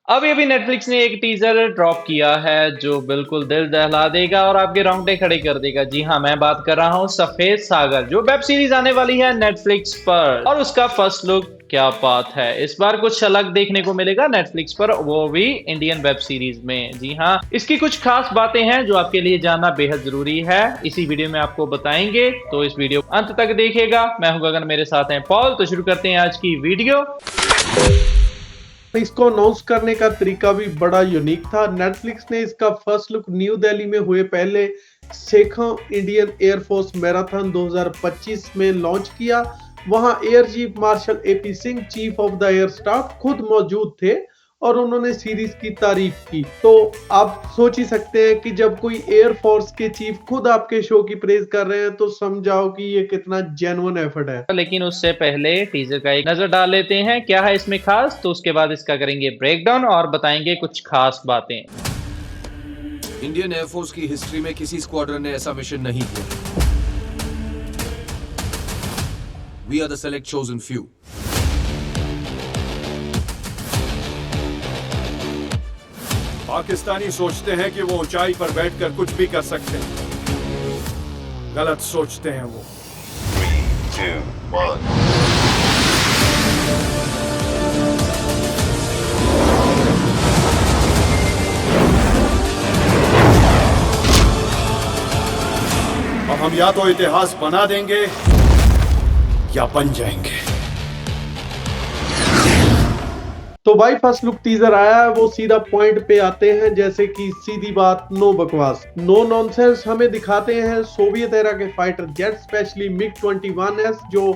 अभी अभी नेटफ्लिक्स ने एक टीजर ड्रॉप किया है जो बिल्कुल दिल दहला देगा और आपके रोंगटे खड़े कर देगा। जी हाँ, मैं बात कर रहा हूँ सफेद सागर, जो वेब सीरीज आने वाली है नेटफ्लिक्स पर। और उसका फर्स्ट लुक क्या बात है, इस बार कुछ अलग देखने को मिलेगा नेटफ्लिक्स पर, वो भी इंडियन वेब सीरीज में। जी हाँ, इसकी कुछ खास बातें हैं जो आपके लिए जानना बेहद जरूरी है, इसी वीडियो में आपको बताएंगे, तो इस वीडियो अंत तक देखिएगा। मैं हूं गगन, मेरे साथ हैं पॉल। तो शुरू करते हैं आज की वीडियो। इसको अनाउंस करने का तरीका भी बड़ा यूनिक था। नेटफ्लिक्स ने इसका फर्स्ट लुक न्यू दिल्ली में हुए पहले सेखों इंडियन एयरफोर्स मैराथन 2025 में लॉन्च किया। वहां air chief marshal AP Singh, chief of the air staff, खुद मौजूद थे और उन्होंने सीरीज की तारीफ की। तो आप सोच ही सकते हैं कि जब कोई एयर फोर्स के चीफ खुद आपके शो की प्रेज कर रहे हैं तो समझाओ कि ये कितना जेन्युइन एफर्ट है। लेकिन उससे पहले टीजर का एक नजर डाल लेते हैं, क्या है इसमें खास, तो उसके बाद इसका करेंगे ब्रेकडाउन और बताएंगे कुछ खास बातें। इंडियन एयरफोर्स की हिस्ट्री में किसी स्क्वाड्रन ने ऐसा मिशन नहीं किया। We are the select chosen few. Pakistani सोचते हैं कि वो ऊंचाई पर बैठकर कुछ भी कर सकते हैं। गलत सोचते हैं वो। 3, 2, 1। अब हम या तो इतिहास बना देंगे या बन जाएंगे। तो भाई फर्स्ट लुक टीजर आया है, वो सीधा पॉइंट पे आते हैं, जैसे कि सीधी बात, नो बकवास, नो नॉनसेंस। हमें दिखाते हैं सोवियत एरा के fighter jet, specially MiG 21S, जो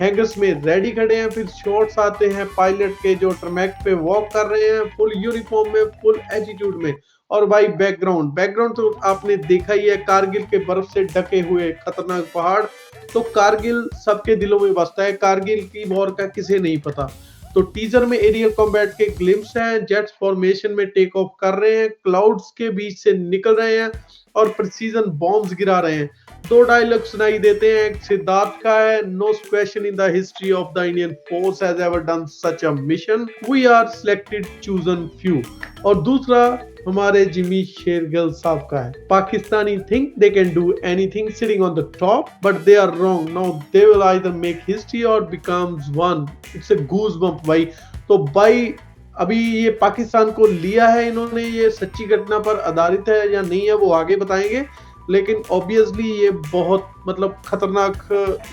हैंगर्स में रेडी खड़े हैं। फिर शॉट्स आते हैं पायलट के जो टरमैक पे वॉक कर रहे हैं, फुल यूनिफॉर्म में, फुल एटीट्यूड में। और भाई बैकग्राउंड तो आपने देखा ही है, कारगिल के बर्फ से ढके हुए खतरनाक पहाड़। तो कारगिल सबके दिलों में बसता है, कारगिल की वॉर का किसे नहीं पता। तो टीजर में एरियल कॉम्बैट के ग्लिम्स हैं, जेट्स फॉर्मेशन में टेक ऑफ कर रहे हैं, क्लाउड्स के बीच से निकल रहे हैं और प्रिसीजन बॉम्ब्स गिरा रहे हैं। दो डायलॉग सुनाई देते हैं, एक सिद्धार्थ का है, no question in the history of the Indian force has ever done such a mission, we are selected chosen few. और दूसरा हमारे जिमी शेरगिल साहब का है, Pakistani think they can do anything sitting on the top but they are wrong, now they will either make history or becomes one. It's a goose bump भाई। तो भाई अभी ये पाकिस्तान को लिया है इन्होंने, ये सच्ची घटना पर आधारित है या नहीं है वो आगे बताएंगे, लेकिन ऑब्वियसली ये बहुत खतरनाक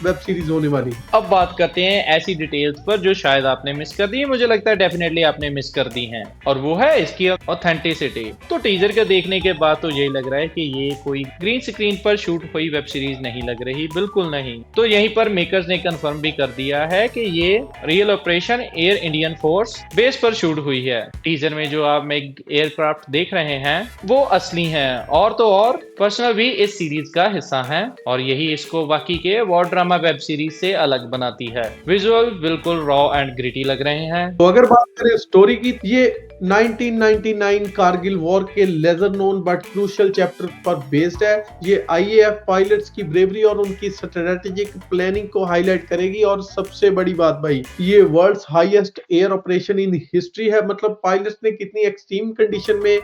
वेब सीरीज होने वाली है। अब बात करते हैं ऐसी डिटेल्स पर जो शायद आपने मिस कर दी है, मुझे लगता है डेफिनेटली आपने मिस कर दी हैं, और वो है इसकी ऑथेंटिसिटी। तो टीजर के देखने के बाद तो यही लग रहा है कि ये कोई ग्रीन स्क्रीन पर शूट हुई वेब सीरीज नहीं लग रही, बिल्कुल नहीं। तो यहीं पर मेकर्स ने कंफर्म भी कर दिया है कि ये real operation air Indian force base पर शूट हुई है। टीजर में जो आप एयरक्राफ्ट देख रहे हैं वो असली हैं, और तो और पर्सनल भी इस सीरीज का हिस्सा हैं, और यही इसको बाकी के वॉर ड्रामा वेब सीरीज से अलग बनाती है। विजुअल बिल्कुल रॉ एंड ग्रिटी लग रहे हैं। तो अगर बात करें स्टोरी की, ये 1999 कारगिल वॉर के lesser known but crucial chapter पर बेस्ड है। ये आईएएफ पायलट्स की ब्रेवरी और उनकी स्ट्रेटेजिक प्लानिंग को हाईलाइट करेगी। और सबसे बड़ी बात भाई, ये world's highest air operation in history है। पायलट्स ने कितनी एक्सट्रीम कंडीशन में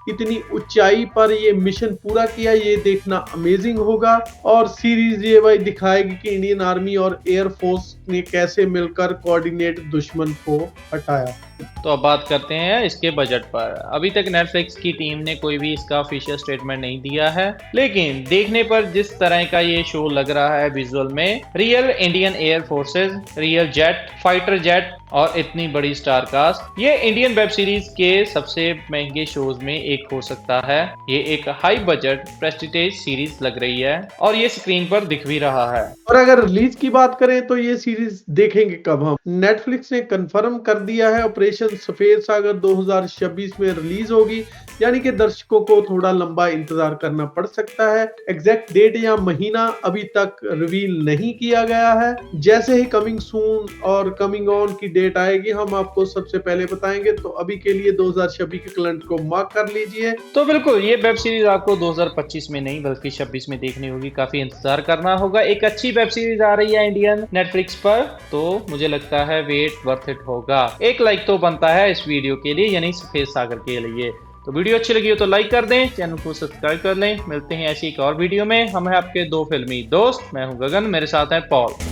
इतनी ऊंचाई पर ये मिशन पूरा किया, ये देखना अमेजिंग होगा। और सीरीज ये भाई दिखाएगी कि इंडियन आर्मी और एयर फोर्स ने कैसे मिलकर कोऑर्डिनेट दुश्मन को हटाया। तो अब बात करते हैं इसके बजट पर। अभी तक नेटफ्लिक्स की टीम ने कोई भी इसका ऑफिशियल स्टेटमेंट नहीं दिया है, लेकिन देखने पर जिस तरह का ये शो लग रहा है विजुअल में, real Indian air forces, real jet, fighter jet और इतनी बड़ी स्टार कास्ट, ये इंडियन वेब सीरीज के सबसे महंगे शोज में एक हो सकता है। ये एक हाई बजट प्रेस्टिजियस सीरीज लग रही है और ये स्क्रीन पर दिख भी रहा है। और अगर रिलीज की बात करें तो ये सीरीज देखेंगे कब हम? नेटफ्लिक्स ने कंफर्म कर दिया है, ऑपरेशन सफेद सागर 2026 में रिलीज होगी, यानी कि दर्शकों को थोड़ा लंबा इंतजार करना पड़ सकता है। एग्जैक्ट डेट या महीना अभी तक रिवील नहीं किया गया है। जैसे ही कमिंग सून और कमिंग ऑन की डेट आएगी हम आपको सबसे पहले बताएंगे। तो अभी के लिए 2026 के कैलेंडर को मार्क कर लीजिए। तो बिल्कुल ये वेब सीरीज आपको 2025 में नहीं बल्कि 26 में देखनी होगी, काफी इंतजार करना होगा। एक अच्छी वेब सीरीज आ रही है इंडियन नेटफ्लिक्स पर, तो मुझे लगता है वेट वर्थ इट होगा। एक लाइक तो बनता है इस वीडियो के लिए, यानी सफेद सागर के लिए। तो वीडियो अच्छी लगी हो तो लाइक कर दें, चैनल को सब्सक्राइब कर लें। मिलते हैं ऐसी एक और वीडियो में। हम हैं आपके दो फिल्मी दोस्त, मैं हूं गगन, मेरे साथ हैं पॉल।